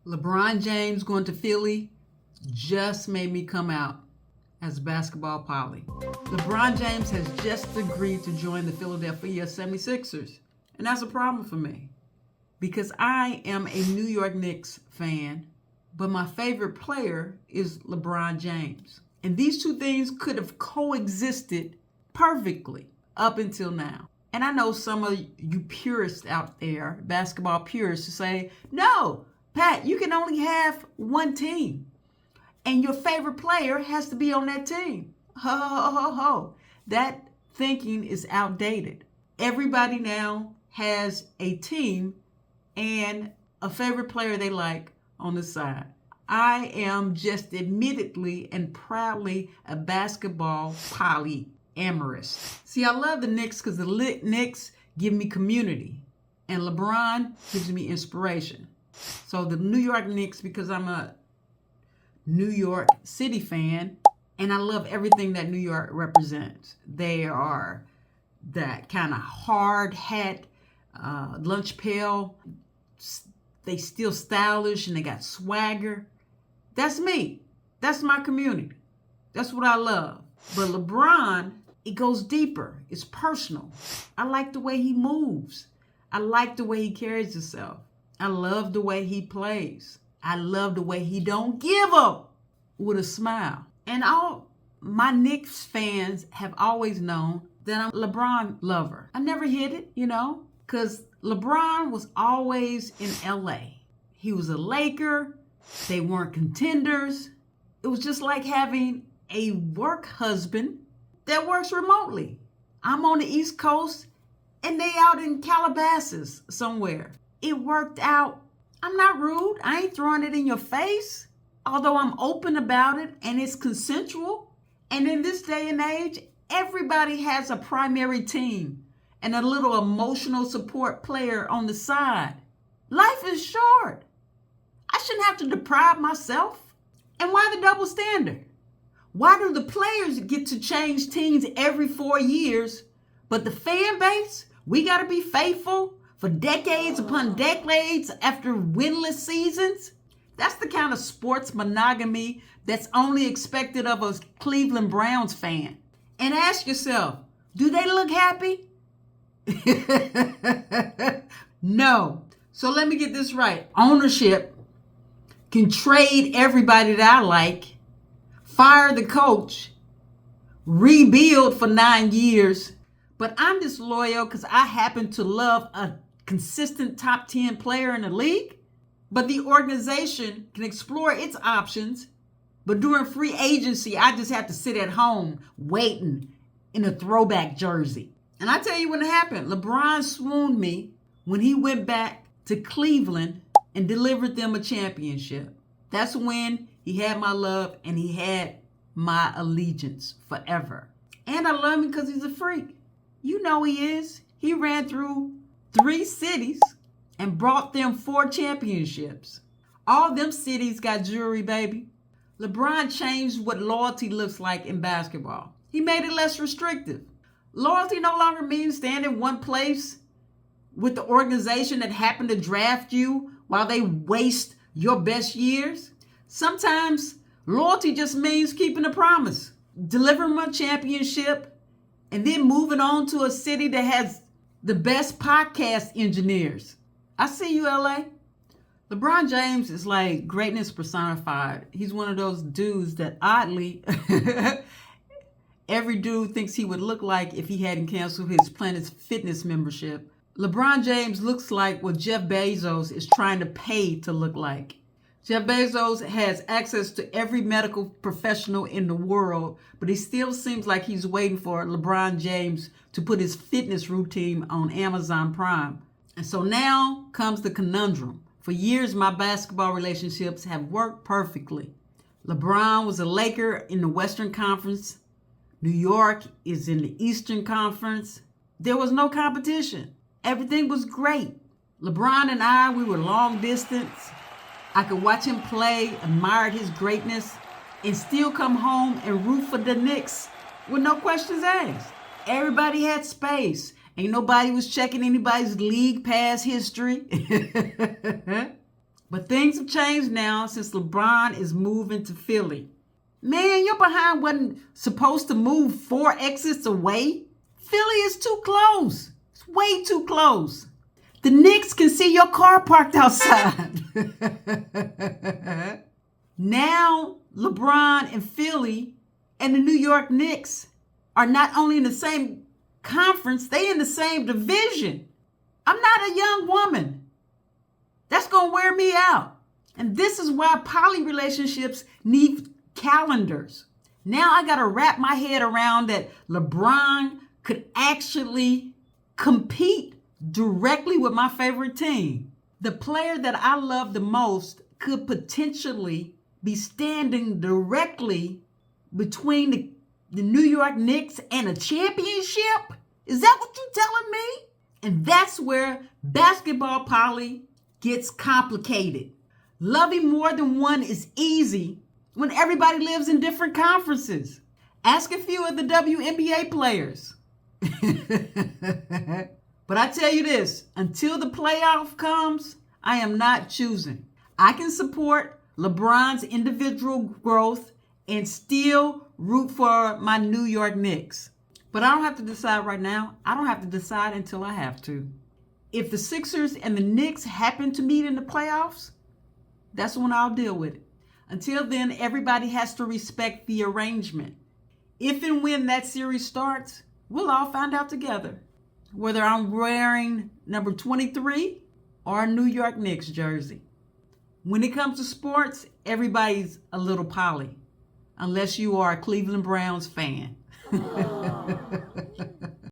LeBron James going to Philly just made me come out as basketball Polly. LeBron James has just agreed to join the Philadelphia 76ers. And that's a problem for me because I am a New York Knicks fan, but my favorite player is LeBron James. And these two things could have coexisted perfectly up until now. And I know some of you purists out there, basketball purists, who say, no, Pat, you can only have one team. And your favorite player has to be on that team. Ho, ho, ho, ho. That thinking is outdated. Everybody now has a team and a favorite player they like on the side. I am just admittedly and proudly a basketball polyamorous. See, I love the Knicks because the Knicks give me community and LeBron gives me inspiration. So the New York Knicks, because I'm a New York City fan and I love everything that New York represents. They are that kind of hard hat, lunch pail. They still stylish and they got swagger. That's me. That's my community. That's what I love. But LeBron, it goes deeper. It's personal. I like the way he moves. I like the way he carries himself. I love the way he plays. I love the way he don't give up with a smile. And all my Knicks fans have always known that I'm a LeBron lover. I never hid it, because LeBron was always in LA. He was a Laker. They weren't contenders. It was just like having a work husband that works remotely. I'm on the East Coast and they out in Calabasas somewhere. It worked out. I'm not rude. I ain't throwing it in your face. Although I'm open about it and it's consensual. And in this day and age, everybody has a primary team and a little emotional support player on the side. Life is short. I shouldn't have to deprive myself. And why the double standard? Why do the players get to change teams every 4 years, but the fan base, we got to be faithful for decades upon decades after winless seasons? That's the kind of sports monogamy that's only expected of a Cleveland Browns fan. And ask yourself, do they look happy? No. So let me get this right. Ownership can trade everybody that I like, fire the coach, rebuild for 9 years. But I'm disloyal because I happen to love a consistent top 10 player in the league. But the organization can explore its options. But during free agency, I just have to sit at home waiting in a throwback jersey. And I tell you when it happened, LeBron swooned me when he went back to Cleveland and delivered them a championship. That's when he had my love and he had my allegiance forever. And I love him because he's a freak. You know he is. He ran through 3 cities and brought them 4 championships. All them cities got jewelry, baby. LeBron changed what loyalty looks like in basketball. He made it less restrictive. Loyalty no longer means staying in one place with the organization that happened to draft you while they waste your best years. Sometimes loyalty just means keeping a promise, delivering a championship, and then moving on to a city that has the best podcast engineers. I see you, LA. LeBron James is like greatness personified. He's one of those dudes that oddly every dude thinks he would look like if he hadn't canceled his Planet Fitness membership. LeBron James looks like what Jeff Bezos is trying to pay to look like. Jeff Bezos has access to every medical professional in the world, but he still seems like he's waiting for LeBron James to put his fitness routine on Amazon Prime. And so now comes the conundrum. For years, my basketball relationships have worked perfectly. LeBron was a Laker in the Western Conference. New York is in the Eastern Conference. There was no competition. Everything was great. LeBron and I, we were long distance. I could watch him play, admired his greatness, and still come home and root for the Knicks with no questions asked. Everybody had space. Ain't nobody was checking anybody's league pass history. But things have changed now since LeBron is moving to Philly. Man, your behind wasn't supposed to move 4 exits away. Philly is too close. It's way too close. The Knicks can see your car parked outside. Now, LeBron and Philly and the New York Knicks are not only in the same conference, they in the same division. I'm not a young woman. That's going to wear me out. And this is why poly relationships need calendars. Now I got to wrap my head around that LeBron could actually compete directly with my favorite team. The player that I love the most could potentially be standing directly between the New York Knicks and a championship? Is that what you're telling me? And that's where basketball poly gets complicated. Loving more than one is easy when everybody lives in different conferences. Ask a few of the WNBA players. But I tell you this, until the playoff comes, I am not choosing. I can support LeBron's individual growth and still root for my New York Knicks. But I don't have to decide right now. I don't have to decide until I have to. If the Sixers and the Knicks happen to meet in the playoffs, that's when I'll deal with it. Until then, everybody has to respect the arrangement. If and when that series starts, we'll all find out together whether I'm wearing number 23 or a New York Knicks jersey. When it comes to sports, everybody's a little poly, unless you are a Cleveland Browns fan.